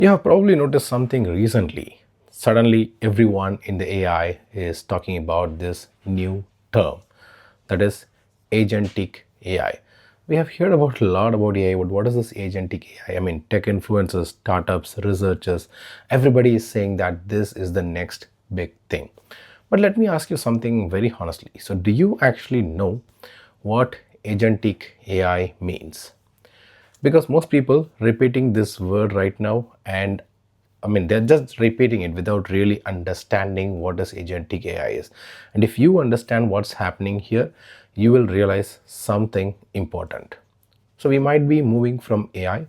You have probably noticed something recently. Suddenly, everyone in the AI is talking about this new term, that is agentic AI. We have heard about a lot about AI, but what is this agentic AI? I mean, tech influencers, startups, researchers, everybody is saying that this is the next big thing. But let me ask you something very honestly. So, do you actually know what agentic AI means? Because most people repeating this word right now, and I mean they're just repeating it without really understanding what this agentic AI is. And if you understand what's happening here, you will realize something important. So we might be moving from AI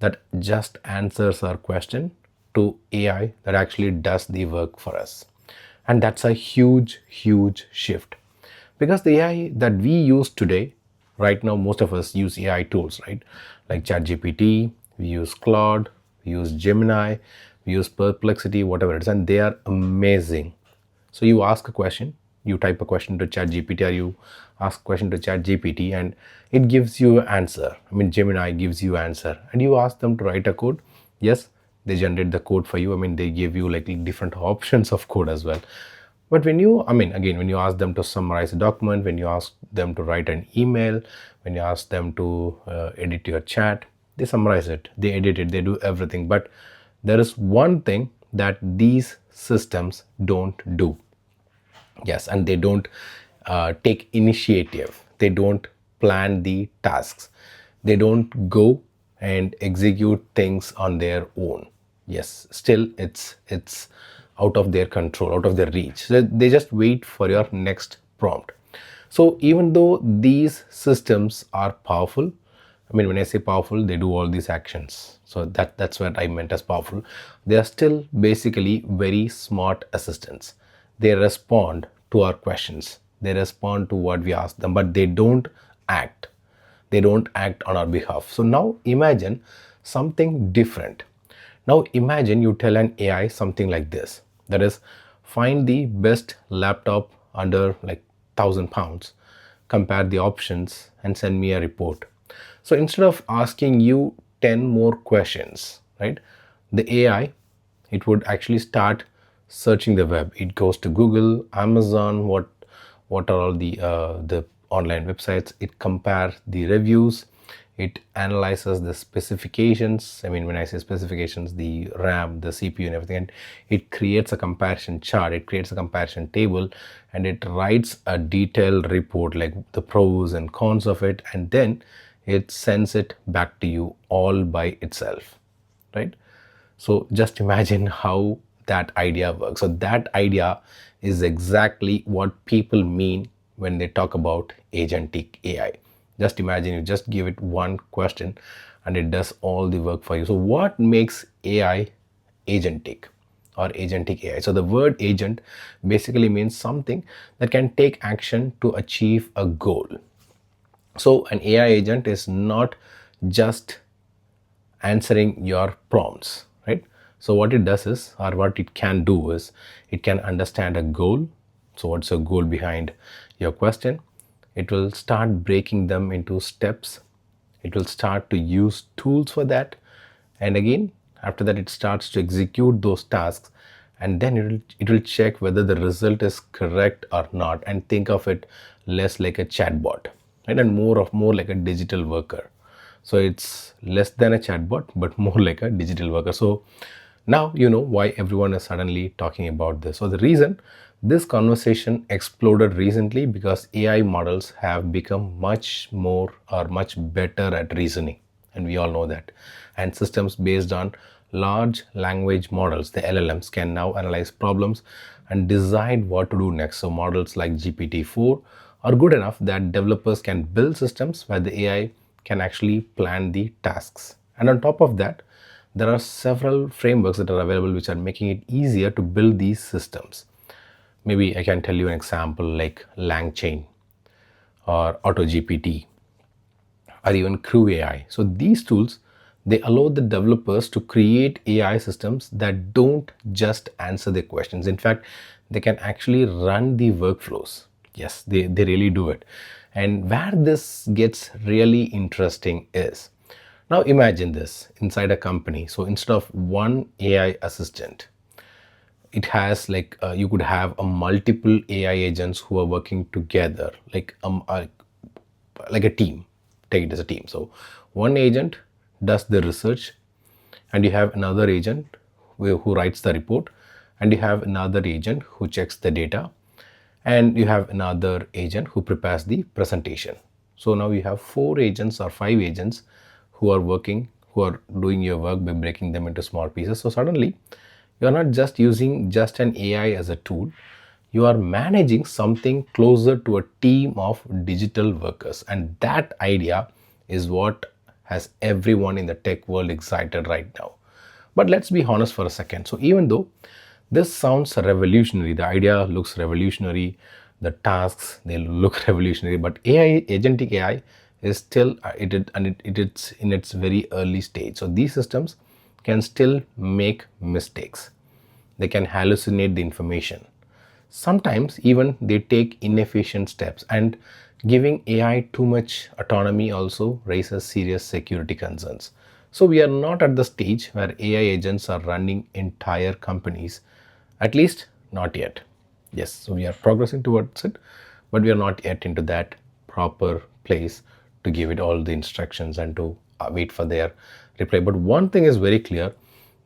that just answers our question to AI that actually does the work for us. And that's a huge shift, because the AI that we use today, right now, most of us use AI tools, right? Like ChatGPT, we use Claude, we use Gemini, we use Perplexity, whatever it is, and they are amazing. So you ask a question, you type a question to ChatGPT, or you ask a question to ChatGPT, and it gives you an answer. I mean, Gemini gives you answer, and you ask them to write a code. Yes, they generate the code for you. I mean, they give you like different options of code as well. But when you, I mean, again, when you ask them to summarize a document, when you ask them to write an email, when you ask them to edit your chat, they summarize it, they edit it, they do everything. But there is one thing that these systems don't do. Yes, and they don't take initiative, they don't plan the tasks, they don't go and execute things on their own. Yes, still it's out of their control, out of their reach. So they just wait for your next prompt. So even though these systems are powerful, I mean, when I say powerful, they do all these actions. So that's what I meant as powerful. They are still basically very smart assistants. They respond to our questions. They respond to what we ask them, but they don't act. They don't act on our behalf. So now imagine something different. Now imagine you tell an AI something like this. That is, find the best laptop under like £1,000, compare the options, and send me a report. So instead of asking you 10 more questions, right, the AI, it would actually start searching the web. It goes to Google, Amazon, what are all the online websites. It compares the reviews, it analyzes the specifications. I mean, when I say specifications, the RAM, the CPU and everything, and it creates a comparison chart, it creates a comparison table, and it writes a detailed report like the pros and cons of it, and then it sends it back to you all by itself, right? So just imagine how that idea works. So that idea is exactly what people mean when they talk about agentic AI. Just imagine you just give it one question and it does all the work for you. So what makes AI agentic or agentic AI? So the word agent basically means something that can take action to achieve a goal. So an AI agent is not just answering your prompts, right? So what it does is, or what it can do is, it can understand a goal. So what's a goal behind your question? It will start breaking them into steps. It will start to use tools for that, and again after that it starts to execute those tasks, and then it will check whether the result is correct or not, and think of it less like a chatbot, right, and more like a digital worker. So it's less than a chatbot but more like a digital worker. So now you know why everyone is suddenly talking about this. So the reason this conversation exploded recently, because AI models have become much more or much better at reasoning, and we all know that. And systems based on large language models, the LLMs, can now analyze problems and decide what to do next. So models like GPT-4 are good enough that developers can build systems where the AI can actually plan the tasks. And on top of that, there are several frameworks that are available which are making it easier to build these systems. Maybe I can tell you an example like LangChain or AutoGPT or even CrewAI. So these tools, they allow the developers to create AI systems that don't just answer the questions. In fact, they can actually run the workflows. Yes, they really do it. And where this gets really interesting is, Now imagine this inside a company. So instead of one AI assistant, it has like you could have a multiple AI agents who are working together, like a team. Take it as a team. So one agent does the research, and you have another agent who writes the report, and you have another agent who checks the data, and you have another agent who prepares the presentation. So now you have 4 agents or 5 agents who are working, who are doing your work by breaking them into small pieces. So suddenly you are not just using just an AI as a tool, you are managing something closer to a team of digital workers. And that idea is what has everyone in the tech world excited right now. But let's be honest for a second. So even though this sounds revolutionary, the idea looks revolutionary, the tasks they look revolutionary, but AI, agentic AI, is still it's in its very early stage. So these systems can still make mistakes. They can hallucinate the information. Sometimes even they take inefficient steps, and giving AI too much autonomy also raises serious security concerns. So we are not at the stage where AI agents are running entire companies, at least not yet. Yes, so we are progressing towards it, but we are not yet into that proper place to give it all the instructions and to wait for their reply. But one thing is very clear: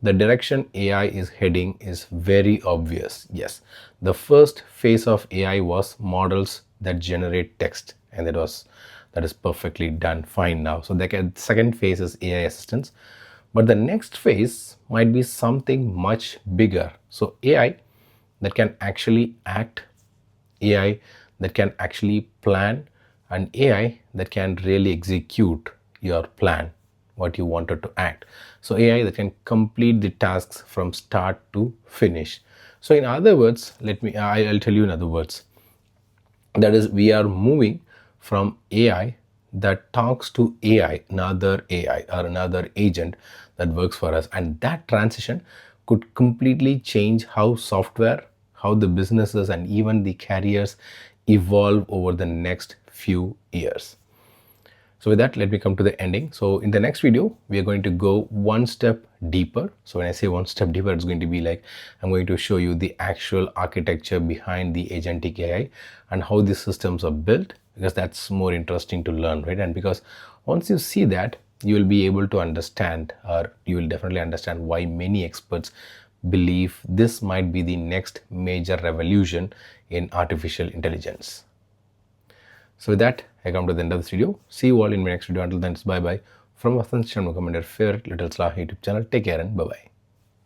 the direction AI is heading is very obvious. Yes, the first phase of AI was models that generate text, and that is perfectly done fine now. So the second phase is AI assistants, but the next phase might be something much bigger. So AI that can actually act, AI that can actually plan, and AI that can really execute your plan, what you wanted to act. So AI that can complete the tasks from start to finish. So in other words, I'll tell you in other words, that is, we are moving from AI that talks to another AI or another agent that works for us, and that transition could completely change how software, how the businesses, and even the careers evolve over the next few years. So with that, let me come to the ending. So in the next video, we are going to go one step deeper. So when I say one step deeper, it's going to be like, I'm going to show you the actual architecture behind the agentic AI and how these systems are built, because that's more interesting to learn, right? And because once you see that, you will be able to understand, or you will definitely understand, why many experts believe this might be the next major revolution in artificial intelligence. So with that, I come to the end of this video. See you all in my next video. Until then, it's bye bye from Vasan Sharma, your favorite Little Slah YouTube channel. Take care and bye bye.